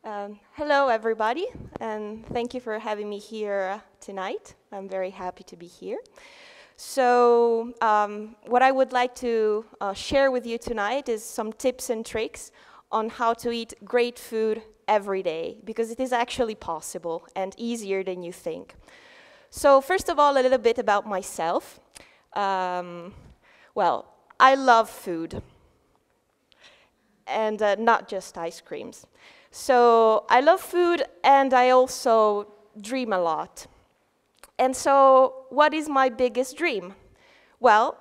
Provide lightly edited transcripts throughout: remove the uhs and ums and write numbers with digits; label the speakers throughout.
Speaker 1: Hello, everybody, and thank you for having me here tonight. I'm very happy to be here. So, what I would like to share with you tonight is some tips and tricks on how to eat great food every day, because it is actually possible and easier than you think. So, first of all, a little bit about myself. Well, I love food, and not just ice creams. So I love food, and I also dream a lot. And so what is my biggest dream? Well,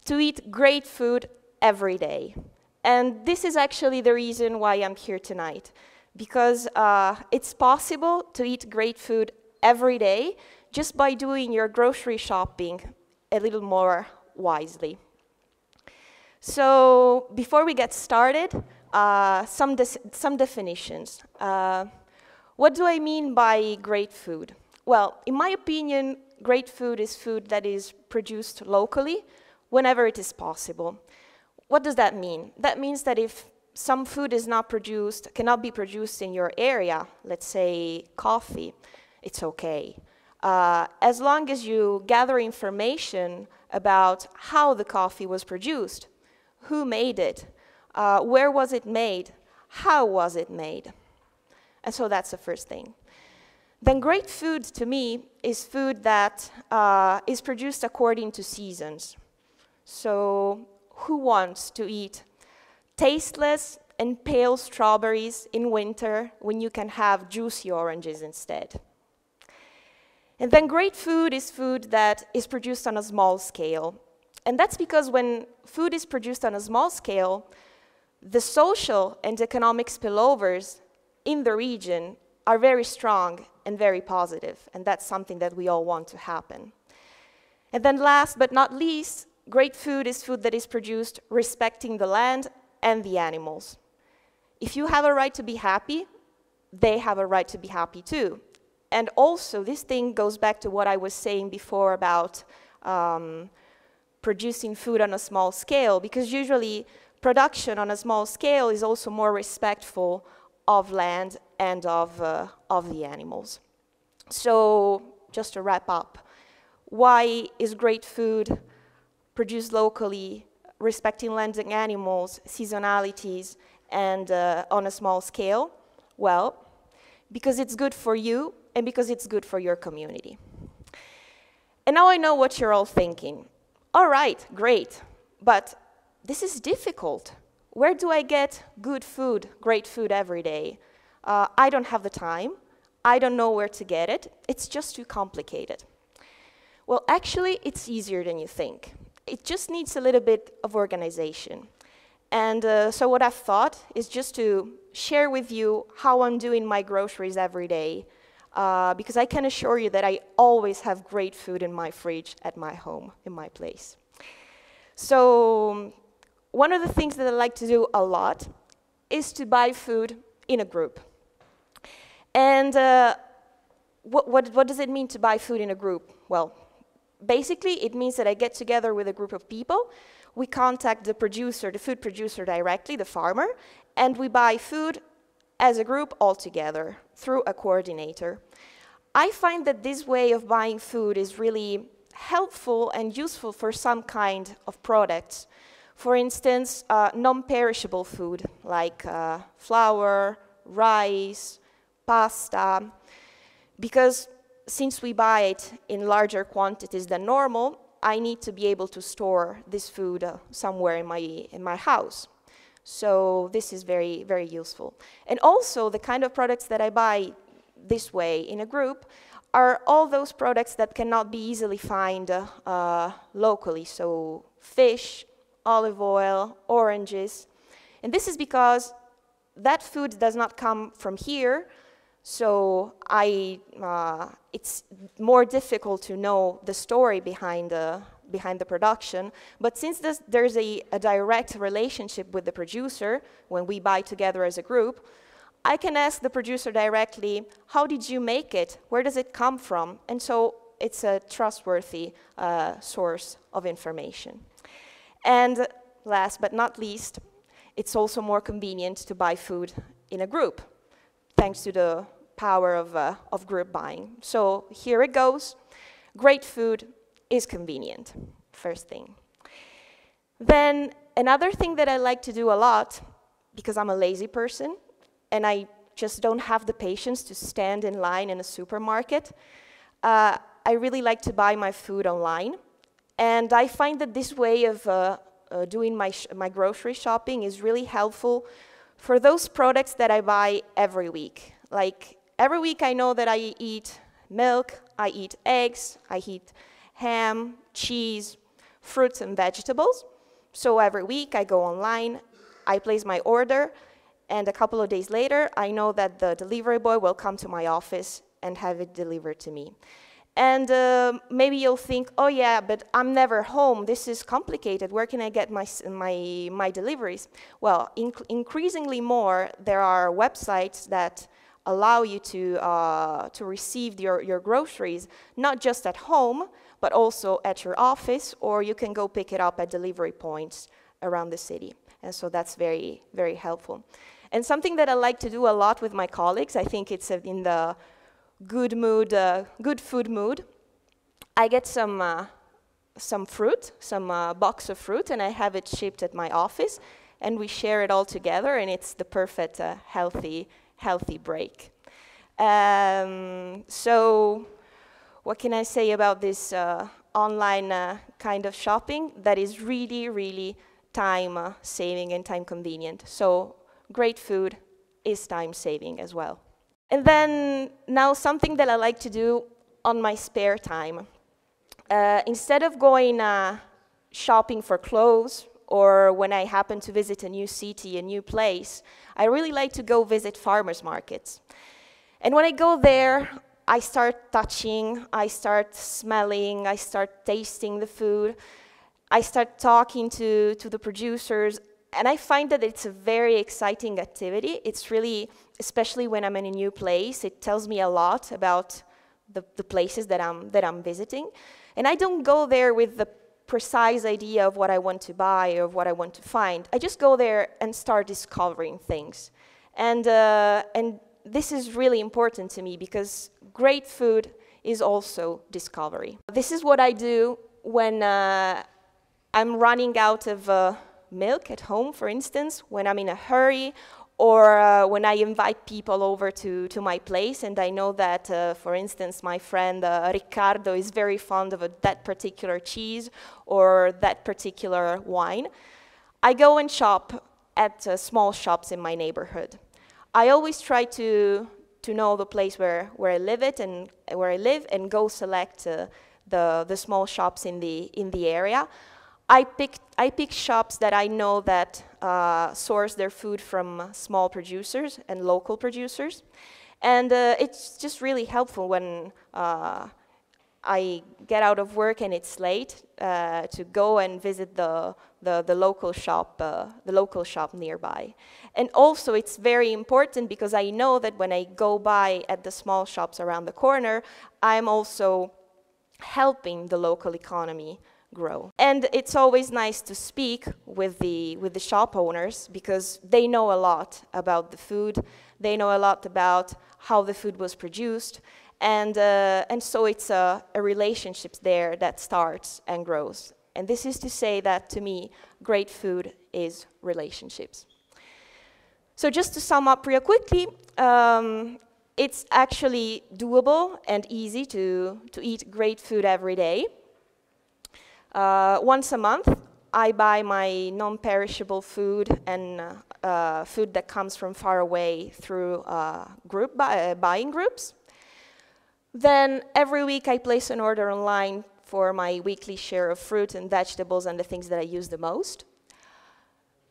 Speaker 1: to eat great food every day. And this is actually the reason why I'm here tonight, because it's possible to eat great food every day just by doing your grocery shopping a little more wisely. So before we get started, some definitions. What do I mean by great food? Well, in my opinion, great food is food that is produced locally whenever it is possible. What does that mean? That means that if some food is not produced, cannot be produced in your area, let's say coffee, it's okay. As long as you gather information about how the coffee was produced, who made it, where was it made, how was it made. And so that's the first thing. Then great food to me is food that is produced according to seasons. So who wants to eat tasteless and pale strawberries in winter when you can have juicy oranges instead? And then great food is food that is produced on a small scale. And that's because when food is produced on a small scale, the social and economic spillovers in the region are very strong and very positive, and that's something that we all want to happen. And then last but not least, great food is food that is produced respecting the land and the animals. If you have a right to be happy, they have a right to be happy too. And also, this thing goes back to what I was saying before about producing food on a small scale, because usually production on a small scale is also more respectful of land and of the animals. So just to wrap up, why is great food produced locally, respecting land and animals, seasonalities, and on a small scale? Well, because it's good for you and because it's good for your community. And now I know what you're all thinking. All right, great, but this is difficult. Where do I get good food, great food every day? I don't have the time. I don't know where to get it. It's just too complicated. Well, actually, it's easier than you think. It just needs a little bit of organization. And so what I've thought is just to share with you how I'm doing my groceries every day, because I can assure you that I always have great food in my fridge at my home, in my place. So one of the things that I like to do a lot is to buy food in a group. And what does it mean to buy food in a group? Well, basically it means that I get together with a group of people, we contact the producer, the food producer directly, the farmer, and we buy food as a group all together through a coordinator. I find that this way of buying food is really helpful and useful for some kind of products. For instance, non-perishable food like flour, rice, pasta, because since we buy it in larger quantities than normal, I need to be able to store this food somewhere in my house. So this is very, very useful. And also, the kind of products that I buy this way in a group are all those products that cannot be easily found locally. So fish, olive oil, oranges. And this is because that food does not come from here, so it's more difficult to know the story behind the production. But since there's a direct relationship with the producer, when we buy together as a group, I can ask the producer directly, how did you make it? Where does it come from? And so it's a trustworthy source of information. And last but not least, it's also more convenient to buy food in a group. thanks to the power of group buying. So here it goes. Great food is convenient, first thing. Then another thing that I like to do a lot, because I'm a lazy person, and I just don't have the patience to stand in line in a supermarket, I really like to buy my food online. And I find that this way of doing my grocery shopping is really helpful for those products that I buy every week. Like, every week I know that I eat milk, I eat eggs, I eat ham, cheese, fruits and vegetables. So every week I go online, I place my order, and a couple of days later I know that the delivery boy will come to my office and have it delivered to me. And maybe you'll think, oh yeah, but I'm never home, this is complicated, where can I get my deliveries? Well, increasingly more, there are websites that allow you to receive your groceries, not just at home, but also at your office, or you can go pick it up at delivery points around the city. And so that's very, very helpful. And something that I like to do a lot with my colleagues, I think it's in the good food mood, I get some fruit, some box of fruit, and I have it shipped at my office, and we share it all together, and it's the perfect healthy break. So what can I say about this online kind of shopping that is really, really time saving and time convenient? So great food is time saving as well. And then now something that I like to do on my spare time. Instead of going shopping for clothes, or when I happen to visit a new city, a new place, I really like to go visit farmers markets. And when I go there, I start touching, I start smelling, I start tasting the food, I start talking to the producers, and I find that it's a very exciting activity. It's really, especially when I'm in a new place, it tells me a lot about the places that I'm visiting. And I don't go there with the precise idea of what I want to buy or of what I want to find. I just go there and start discovering things. And this is really important to me because great food is also discovery. This is what I do when I'm running out of milk at home, for instance, when I'm in a hurry, or when I invite people over to my place and I know that, for instance, my friend Riccardo is very fond of that particular cheese or that particular wine. I go and shop at small shops in my neighborhood. I always try to know the place where I live and go select the small shops in the area. I pick shops that I know that source their food from small producers and local producers. And it's just really helpful when I get out of work and it's late to go and visit the local shop nearby. And also it's very important because I know that when I go by at the small shops around the corner, I'm also helping the local economy grow. And it's always nice to speak with the shop owners because they know a lot about the food, they know a lot about how the food was produced, and so it's a relationship there that starts and grows. And this is to say that, to me, great food is relationships. So just to sum up real quickly, it's actually doable and easy to eat great food every day. Once a month, I buy my non-perishable food and food that comes from far away through buying groups. Then every week I place an order online for my weekly share of fruit and vegetables and the things that I use the most.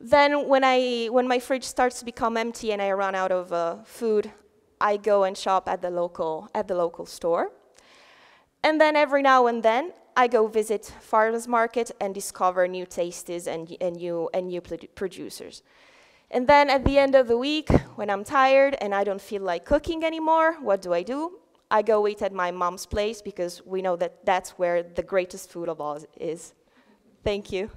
Speaker 1: Then when my fridge starts to become empty and I run out of food, I go and shop at the local store. And then every now and then, I go visit farmers market and discover new tastes and new producers. And then at the end of the week, when I'm tired and I don't feel like cooking anymore, what do? I go eat at my mom's place because we know that that's where the greatest food of all is. Thank you.